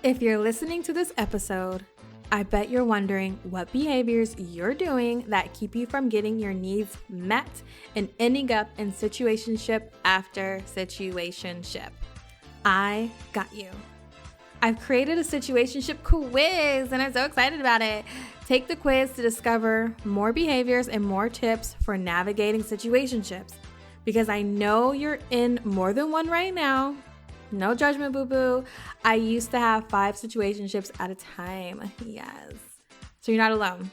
If you're listening to this episode, I bet you're wondering what behaviors you're doing that keep you from getting your needs met and ending up in situationship after situationship. I got you. I've created a situationship quiz and I'm so excited about it. Take the quiz to discover more behaviors and more tips for navigating situationships, because I know you're in more than one right now. No judgment, boo-boo. I used to have 5 situationships at a time. Yes. So you're not alone.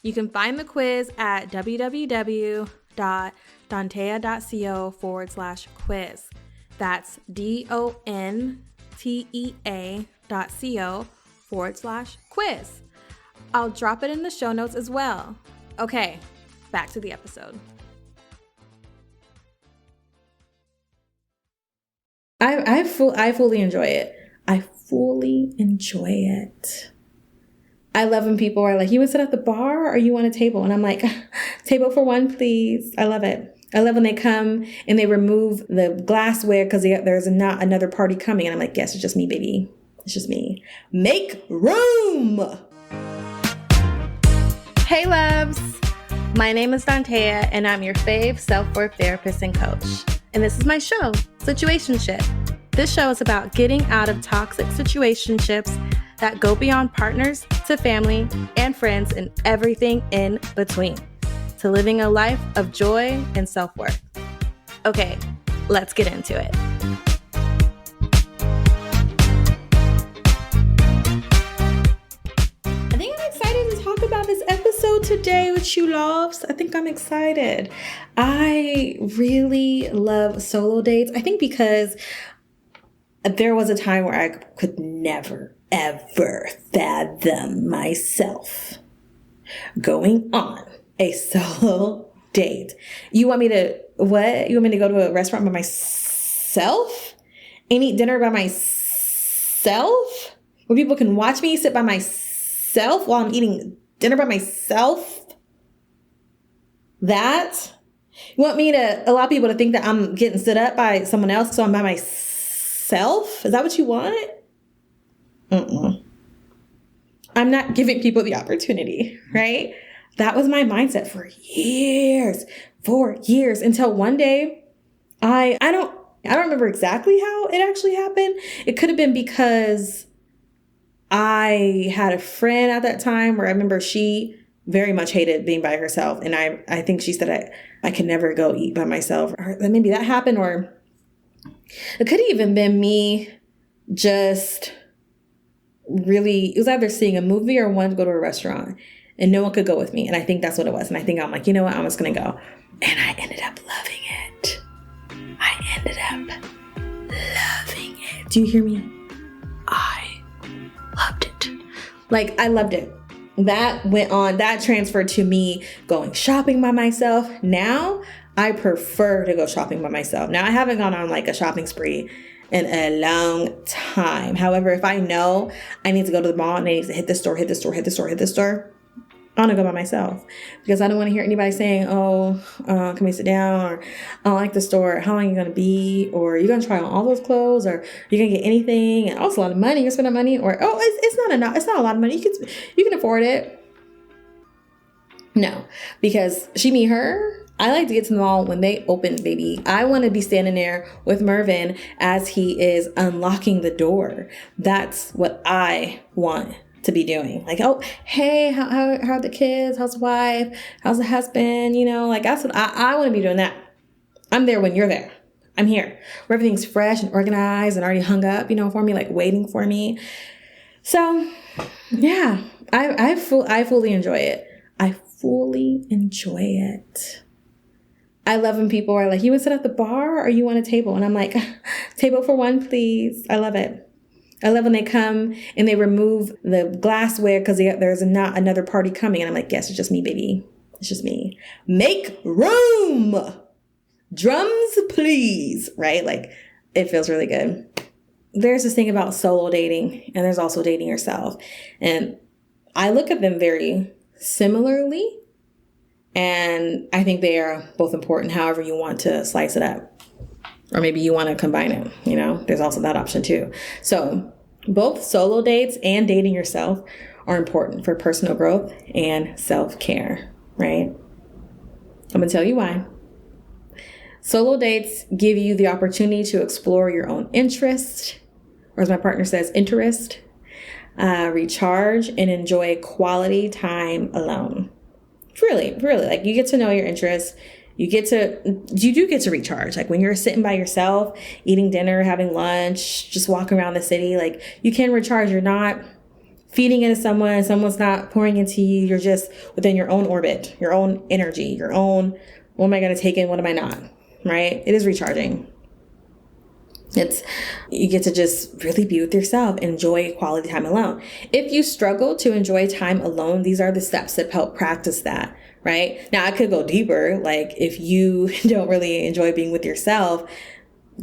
You can find the quiz at www.dontea.co/quiz. That's DONTEA.co/quiz. I'll drop it in the show notes as well. Okay, back to the episode. I fully enjoy it. I fully enjoy it. I love when people are like, you want to sit at the bar or you want a table? And I'm like, table for one, please. I love it. I love when they come and they remove the glassware because there's not another party coming. And I'm like, yes, it's just me, baby. It's just me. Make room. Hey, loves. My name is Dontea, and I'm your fave self-worth therapist and coach. And this is my show, Situationship. This show is about getting out of toxic situationships that go beyond partners to family and friends and everything in between, to living a life of joy and self-worth. Okay, let's get into it. I think I'm excited to talk about this episode today with you loves. I think I'm excited. I really love solo dates. I think because there was a time where I could never, ever fathom myself going on a solo date. You want me to, what? You want me to go to a restaurant by myself and eat dinner by myself? Where people can watch me sit by myself while I'm eating dinner by myself? That? You want me to allow people to think that I'm getting stood up by someone else so I'm by myself? Is that what you want? I'm not giving people the opportunity, right? That was my mindset for years, until one day I don't remember exactly how it actually happened. It could have been because I had a friend at that time where I remember she very much hated being by herself. And I think she said I can never go eat by myself. Or maybe that happened, or it could have even been me just really, it was either seeing a movie or wanting to go to a restaurant and no one could go with me. And I think that's what it was. And I think I'm like, you know what? I'm just going to go. And I ended up loving it. Do you hear me? I loved it. Like, I loved it. That transferred to me going shopping by myself. Now I prefer to go shopping by myself. Now I haven't gone on like a shopping spree in a long time. However, if I know I need to go to the mall and I need to hit the store, I want to go by myself because I don't want to hear anybody saying, can we sit down? Or I don't like the store. How long are you going to be? Or are you going to try on all those clothes? Or are you going to get anything? And also a lot of money. You're spending money. Or, it's not enough. It's not a lot of money. You can afford it. No, because she, me, her. I like to get to the mall when they open, baby. I want to be standing there with Mervin as he is unlocking the door. That's what I want to be doing. Like, oh, hey, how are the kids? How's the wife? How's the husband? That's what I want to be doing. That I'm there when you're there. I'm here where everything's fresh and organized and already hung up, for me, like waiting for me. So yeah, I fully enjoy it. I fully enjoy it. I love when people are like, you want to sit at the bar or you want a table? And I'm like, table for one, please. I love it. I love when they come and they remove the glassware because there's not another party coming. And I'm like, yes, it's just me, baby. It's just me. Make room. Drums, please. Right? Like, it feels really good. There's this thing about solo dating and there's also dating yourself. And I look at them very similarly. And I think they are both important, however you want to slice it up. Or maybe you want to combine it, there's also that option too. So Both solo dates and dating yourself are important for personal growth and self-care, right? I'm going to tell you why. Solo dates give you the opportunity to explore your own interest, or as my partner says, interest, recharge, and enjoy quality time alone. Really, like you get to know your interests. You do get to recharge. Like when you're sitting by yourself, eating dinner, having lunch, just walking around the city, like you can recharge. You're not feeding into someone. Someone's not pouring into you. You're just within your own orbit, your own energy, your own, what am I going to take in? What am I not? Right? It is recharging. You get to just really be with yourself, enjoy quality time alone. If you struggle to enjoy time alone, these are the steps that help practice that, right? Now I could go deeper. Like if you don't really enjoy being with yourself,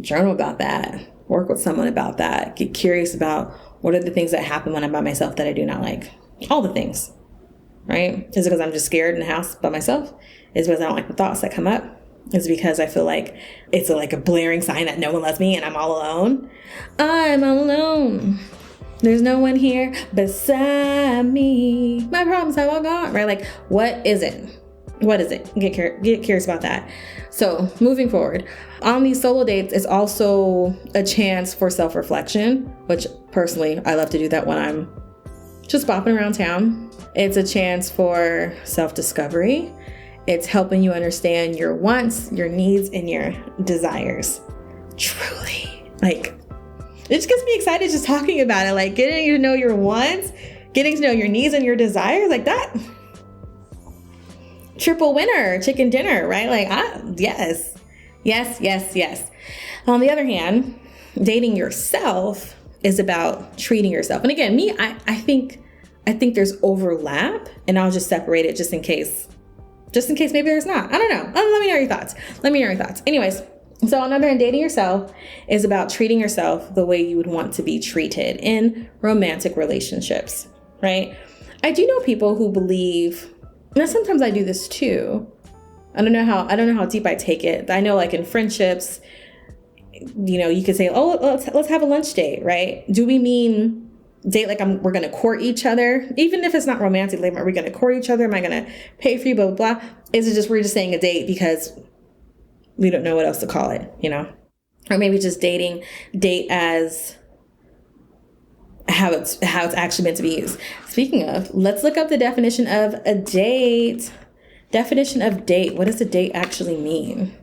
journal about that, work with someone about that, get curious about what are the things that happen when I'm by myself that I do not like, all the things, right? Is it because I'm just scared in the house by myself? Is it because I don't like the thoughts that come up? Is because I feel like it's like a blaring sign that no one loves me and I'm all alone. I'm all alone. There's no one here beside me. My problems have all gone, right? Like, what is it? What is it? Get curious about that. So moving forward, on these solo dates, it's also a chance for self-reflection, which personally, I love to do that when I'm just bopping around town. It's a chance for self-discovery. It's helping you understand your wants, your needs, and your desires. Truly. Like, it just gets me excited just talking about it. Like, getting to know your wants, getting to know your needs and your desires, like that. Triple winner, chicken dinner, right? Like, yes. On the other hand, dating yourself is about treating yourself. And again, I think there's overlap, and I'll just separate it just in case maybe there's not. I don't know. Let me know your thoughts. Anyways, so on the other hand, dating yourself is about treating yourself the way you would want to be treated in romantic relationships, right? I do know people who believe, and sometimes I do this too. I don't know how deep I take it. I know like in friendships, you could say, oh, let's have a lunch date, right? Do we mean date like we're going to court each other? Even if it's not romantic, like, are we going to court each other? Am I going to pay for you, blah, blah, blah? Is it just we're just saying a date because we don't know what else to call it, Or maybe just date as how it's actually meant to be used. Speaking of, let's look up the definition of a date. Definition of date. What does a date actually mean?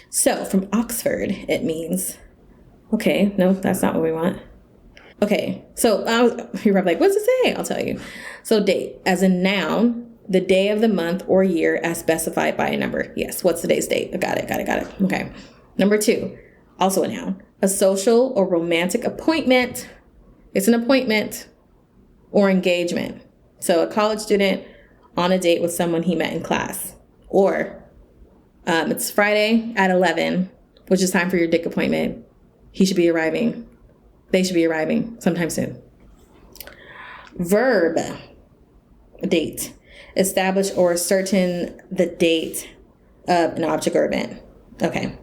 So from Oxford, it means, okay, no, that's not what we want. Okay, so you're probably like, what's it say? I'll tell you. So date, as a noun, the day of the month or year as specified by a number. Yes, what's today's date? Got it. Okay. Number 2, also a noun, a social or romantic appointment. It's an appointment or engagement. So a college student on a date with someone he met in class. Or it's Friday at 11, which is time for your dick appointment. He should be arriving. They should be arriving sometime soon. Verb, date. Establish or ascertain the date of an object or event. Okay.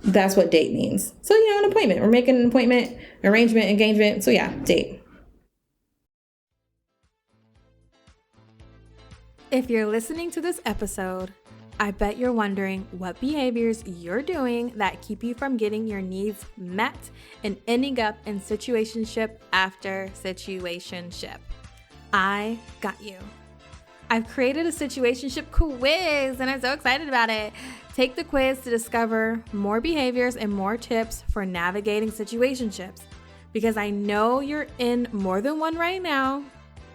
That's what date means. So, an appointment. We're making an appointment, arrangement, engagement. So yeah, date. If you're listening to this episode, I bet you're wondering what behaviors you're doing that keep you from getting your needs met and ending up in situationship after situationship. I got you. I've created a situationship quiz and I'm so excited about it. Take the quiz to discover more behaviors and more tips for navigating situationships, because I know you're in more than one right now.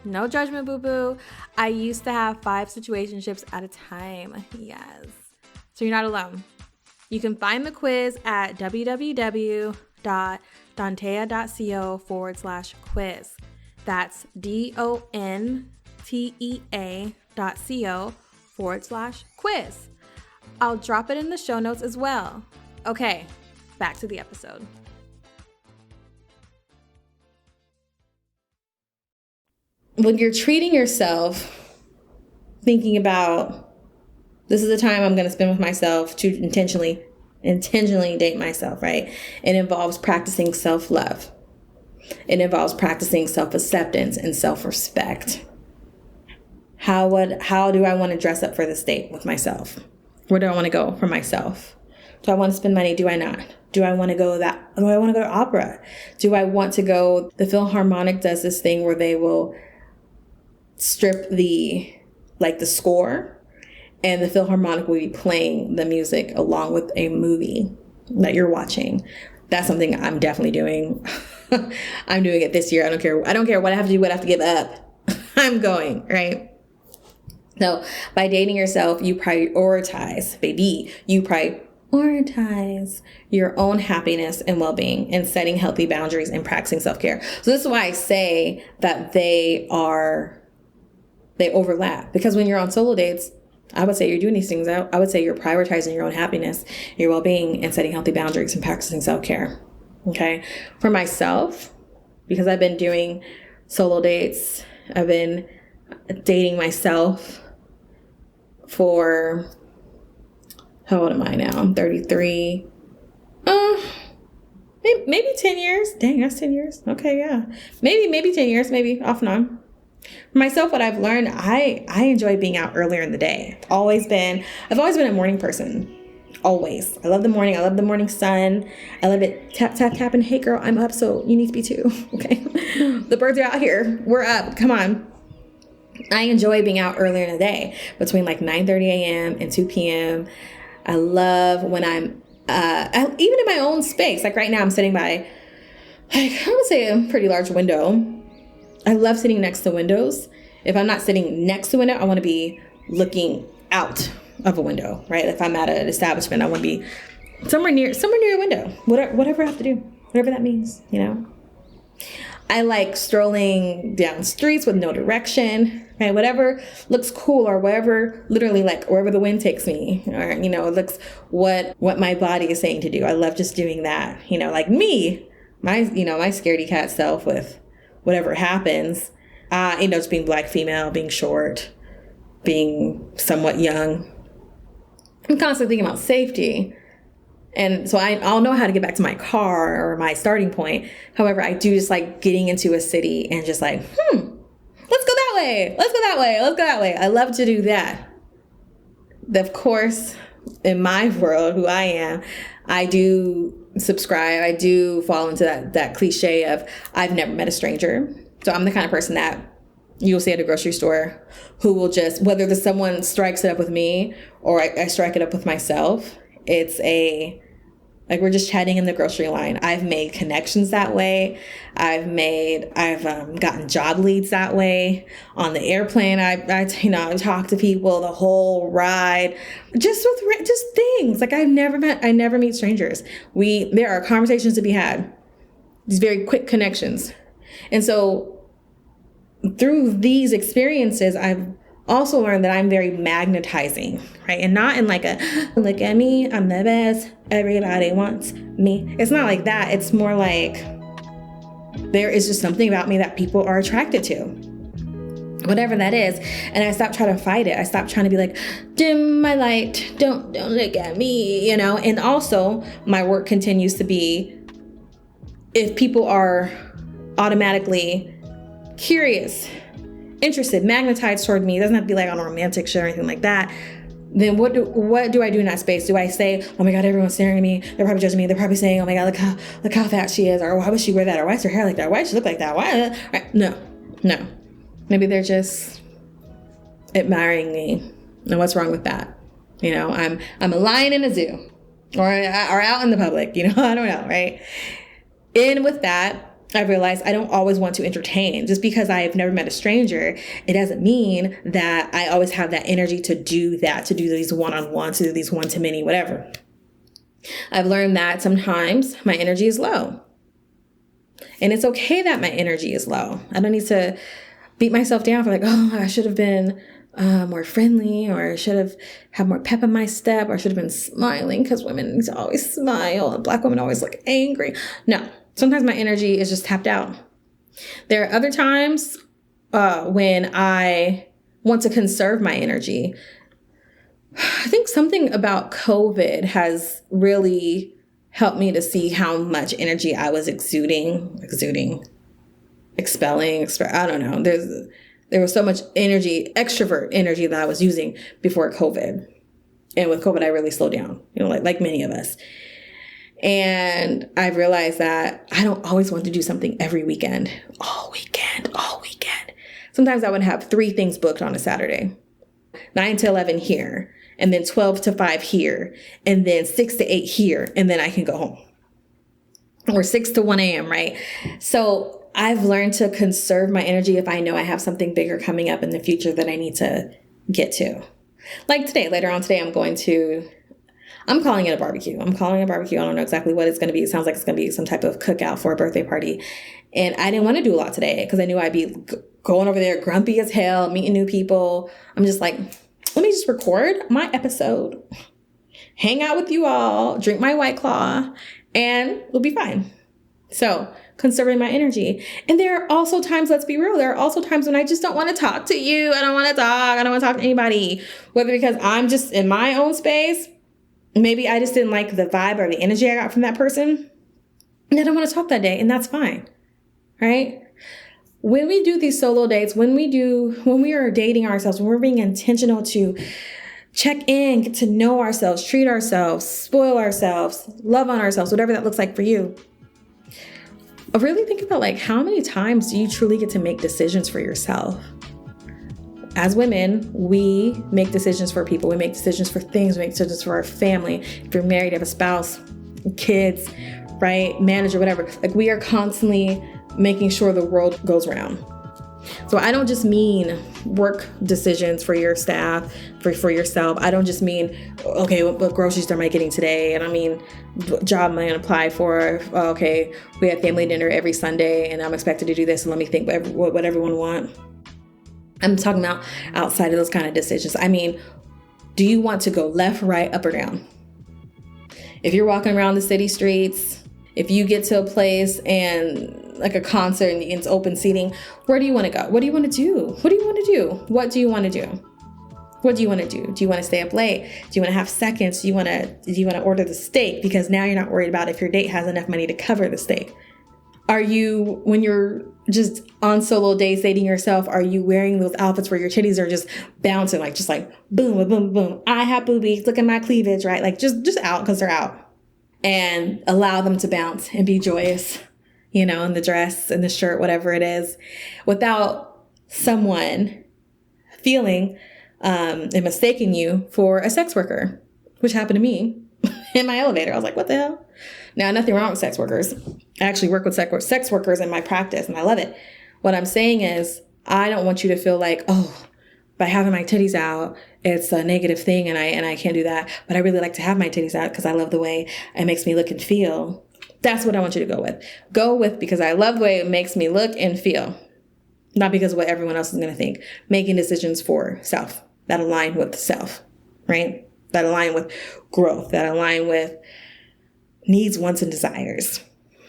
No judgment, boo-boo. I used to have 5 situationships at a time. Yes. So you're not alone. You can find the quiz at www.dontea.co/quiz. That's dontea.co/quiz. I'll drop it in the show notes as well. Okay, back to the episode. When you're treating yourself, thinking about, this is the time I'm going to spend with myself to intentionally date myself, right? It involves practicing self-love. It involves practicing self-acceptance and self-respect. How do I want to dress up for this date with myself? Where do I want to go for myself? Do I want to spend money? Do I not? Do I want to go do I want to go to opera? Do I want to go? The Philharmonic does this thing where they will strip the score, and the Philharmonic will be playing the music along with a movie that you're watching. That's something I'm definitely doing. I'm doing it this year. I don't care what I have to do, what I have to give up. I'm going, right? So by dating yourself, you prioritize, baby, you prioritize your own happiness and well-being, and setting healthy boundaries and practicing self-care. So this is why I say that they overlap, because when you're on solo dates, I would say you're doing these things. I would say you're prioritizing your own happiness, your well-being, and setting healthy boundaries and practicing self-care. Okay. For myself, because I've been doing solo dates, I've been dating myself for, how old am I now? I'm 33. Maybe 10 years. Dang, that's 10 years. Okay, yeah. Maybe 10 years, maybe off and on. For myself, what I've learned, I enjoy being out earlier in the day. I've always been a morning person. Always. I love the morning. I love the morning sun. I love it. Tap, tap, tap, and hey girl, I'm up, so you need to be too. Okay. The birds are out here. We're up. Come on. I enjoy being out earlier in the day, between like 9:30 a.m. and 2 p.m. I love when I'm even in my own space. Like right now, I'm sitting by, I would say, a pretty large window. I love sitting next to windows. If I'm not sitting next to a window, I want to be looking out of a window, right? If I'm at an establishment, I want to be somewhere near a window, whatever I have to do, whatever that means, you know? I like strolling down streets with no direction, right? Whatever looks cool, or wherever the wind takes me, or, you know, it looks what my body is saying to do. I love just doing that, you know, like me, my scaredy cat self with whatever happens, just being Black female, being short, being somewhat young. I'm constantly thinking about safety. And so I'll know how to get back to my car or my starting point. However, I do just like getting into a city and just like, let's go that way. Let's go that way. Let's go that way. I love to do that. Of course, in my world, who I am, I do subscribe. I do fall into that cliche of I've never met a stranger. So I'm the kind of person that you'll see at a grocery store who will just, whether someone strikes it up with me or I strike it up with myself, it's we're just chatting in the grocery line. I've made connections that way. I've gotten job leads that way. On the airplane, I talk to people the whole ride, just things. Like I never meet strangers. There are conversations to be had, these very quick connections. And so through these experiences, I've also learned that I'm very magnetizing, right? And not in like a, look at me, I'm the best, everybody wants me. It's not like that. It's more like there is just something about me that people are attracted to, whatever that is. And I stopped trying to fight it. I stopped trying to be like, dim my light, don't look at me, you know? And also my work continues to be, if people are automatically curious, interested, magnetized toward me, it doesn't have to be like on a romantic show or anything like that, then what do I do in that space? Do I say, oh my God, everyone's staring at me, they're probably judging me, they're probably saying, oh my God, look how fat she is, or why would she wear that, or why is her hair like that, why does she look like that, why? Right? No. Maybe they're just admiring me, and what's wrong with that? You know, I'm a lion in a zoo, or out in the public, you know, I don't know, right? And with that, I realized I don't always want to entertain. Just because I've never met a stranger, it doesn't mean that I always have that energy to do that, to do these one-on-ones, to do these one-to-many, whatever. I've learned that sometimes my energy is low. And it's okay that my energy is low. I don't need to beat myself down for like, oh, I should have been more friendly, or I should have had more pep in my step, or I should have been smiling, because women need to always smile and Black women always look angry. No. Sometimes my energy is just tapped out. There are other times when I want to conserve my energy. I think something about COVID has really helped me to see how much energy I was exuding. I don't know. There was so much energy, extrovert energy that I was using before COVID. And with COVID, I really slowed down, like many of us. And I realized that I don't always want to do something every weekend, all weekend. Sometimes I would have 3 things booked on a Saturday, 9 to 11 here, and then 12 to 5 here, and then 6 to 8 here, and then I can go home. Or 6 to 1 a.m., right? So I've learned to conserve my energy if I know I have something bigger coming up in the future that I need to get to. Like today, later on today, I'm calling it a barbecue. I don't know exactly what it's going to be. It sounds like it's going to be some type of cookout for a birthday party. And I didn't want to do a lot today because I knew I'd be going over there grumpy as hell, meeting new people. I'm just like, let me just record my episode, hang out with you all, drink my White Claw, and we'll be fine. So conserving my energy. And there are also times, let's be real, there are also times when I just don't want to talk to you. I don't want to talk to anybody, whether because I'm just in my own space. Maybe I just didn't like the vibe or the energy I got from that person. And I don't want to talk that day. And that's fine. Right? When we do these solo dates, when we are dating ourselves, when we're being intentional to check in, get to know ourselves, treat ourselves, spoil ourselves, love on ourselves, whatever that looks like for you. Really think about like how many times do you truly get to make decisions for yourself? As women, we make decisions for people. We make decisions for things. We make decisions for our family. If you're married, you have a spouse, kids, right? Manager, whatever. Like we are constantly making sure the world goes round. So I don't just mean work decisions for your staff, for yourself. I don't just mean, okay, what groceries am I getting today? And I mean, what job am I going to apply for? Okay, we have family dinner every Sunday and I'm expected to do this. And let me think what everyone wants. I'm talking about outside of those kind of decisions. I mean, do you want to go left, right, up, or down? If you're walking around the city streets, if you get to a place and like a concert and it's open seating, where do you want to go? What do you want to do? What do you want to do? What do you want to do? What do you want to do? Do you want to stay up late? Do you want to have seconds? Do you want to order the steak? Because now you're not worried about if your date has enough money to cover the steak. Are you, when you're just on solo dates dating yourself, are you wearing those outfits where your titties are just bouncing, like just like boom, boom, boom, boom. I have boobies. Look at my cleavage, right? Like just out because they're out. And allow them to bounce and be joyous, in the dress and the shirt, whatever it is, without someone feeling and mistaking you for a sex worker, which happened to me in my elevator. I was like, what the hell? Now, nothing wrong with sex workers. I actually work with sex workers in my practice, and I love it. What I'm saying is, I don't want you to feel like, oh, by having my titties out, it's a negative thing, and I can't do that. But I really like to have my titties out because I love the way it makes me look and feel. That's what I want you to go with. Go with because I love the way it makes me look and feel, not because of what everyone else is going to think. Making decisions for self that align with self, right? That align with growth, that align with needs, wants, and desires,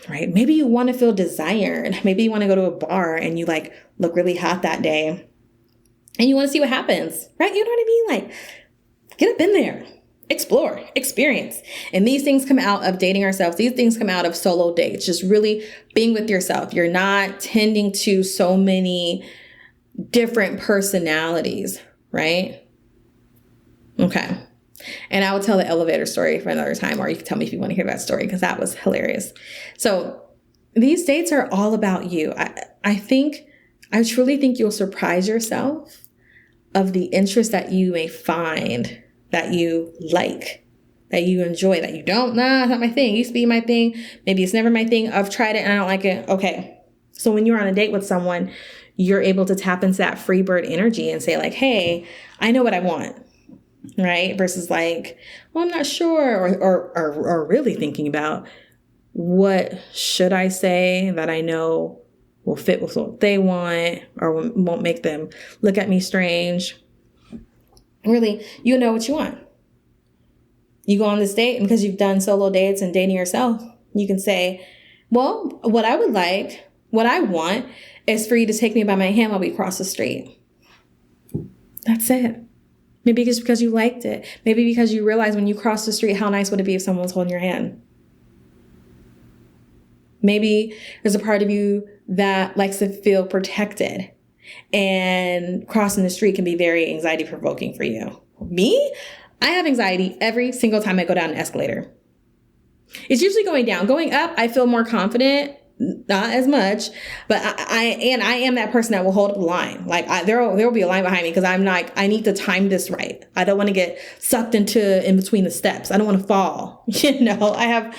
right? Maybe you want to feel desired. Maybe you want to go to a bar and you like look really hot that day and you want to see what happens, right? You know what I mean? Like, get up in there, explore, experience. And these things come out of dating ourselves. These things come out of solo dates, just really being with yourself. You're not tending to so many different personalities, right? Okay. And I will tell the elevator story for another time, or you can tell me if you want to hear that story because that was hilarious. So these dates are all about you. I truly think you'll surprise yourself of the interest that you may find, that you like, that you enjoy, that you don't. Nah, it's not my thing. It used to be my thing. Maybe it's never my thing. I've tried it and I don't like it. Okay. So when you're on a date with someone, you're able to tap into that free bird energy and say like, hey, I know what I want. Right? Versus like, well, I'm not sure, or really thinking about what should I say that I know will fit with what they want or won't make them look at me strange. Really, you know what you want. You go on this date, and because you've done solo dates and dating yourself, you can say, well, what I want is for you to take me by my hand while we cross the street. That's it. Maybe it's because you liked it. Maybe because you realized when you crossed the street, how nice would it be if someone was holding your hand? Maybe there's a part of you that likes to feel protected, and crossing the street can be very anxiety provoking for you. Me? I have anxiety every single time I go down an escalator. It's usually going down. Going up, I feel more confident, not as much, but I am that person that will hold up the line. Like there will be a line behind me because I'm like, I need to time this right. I don't want to get sucked into in between the steps. I don't want to fall. I have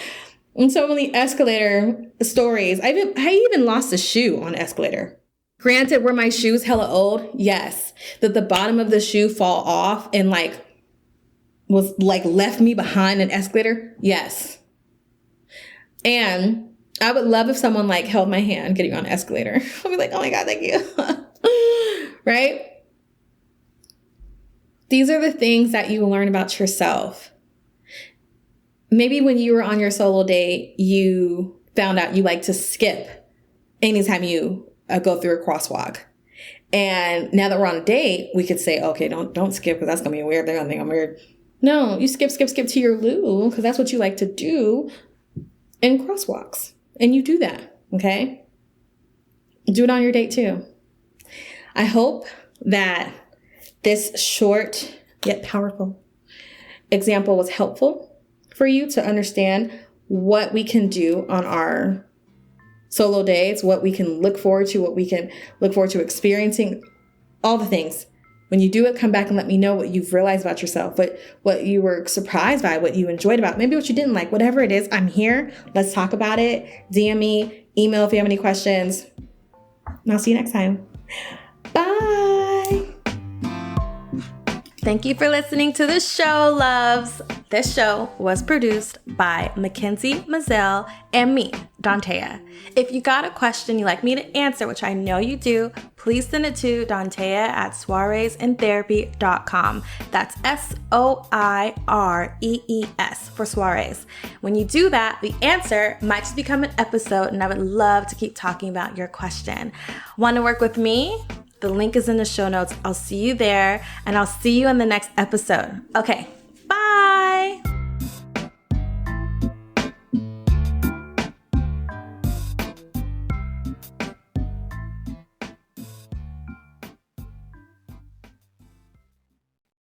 so many escalator stories. I even lost a shoe on an escalator. Granted, were my shoes hella old? Yes. Did the bottom of the shoe fall off and was left me behind an escalator? Yes. And I would love if someone held my hand getting on an escalator. I'd be like, oh my God, thank you. Right? These are the things that you learn about yourself. Maybe when you were on your solo date, you found out you like to skip anytime you go through a crosswalk. And now that we're on a date, we could say, okay, don't skip because that's going to be weird. They're going to think I'm weird. No, you skip to your loo because that's what you like to do in crosswalks. And you do that, okay? Do it on your date too. I hope that this short yet powerful example was helpful for you to understand what we can do on our solo dates, what we can look forward to, what we can look forward to experiencing, all the things. When you do it, come back and let me know what you've realized about yourself, what you were surprised by, what you enjoyed about, maybe what you didn't like, whatever it is. I'm here. Let's talk about it. DM me, email if you have any questions. And I'll see you next time. Bye. Thank you for listening to the show, loves. This show was produced by Mackenzie Mazzell and me, Dantea. If you got a question you'd like me to answer, which I know you do, please send it to dantea@soireesandtherapy.com. That's SOIREES for soirees. When you do that, the answer might just become an episode, and I would love to keep talking about your question. Want to work with me? The link is in the show notes. I'll see you there, and I'll see you in the next episode. Okay,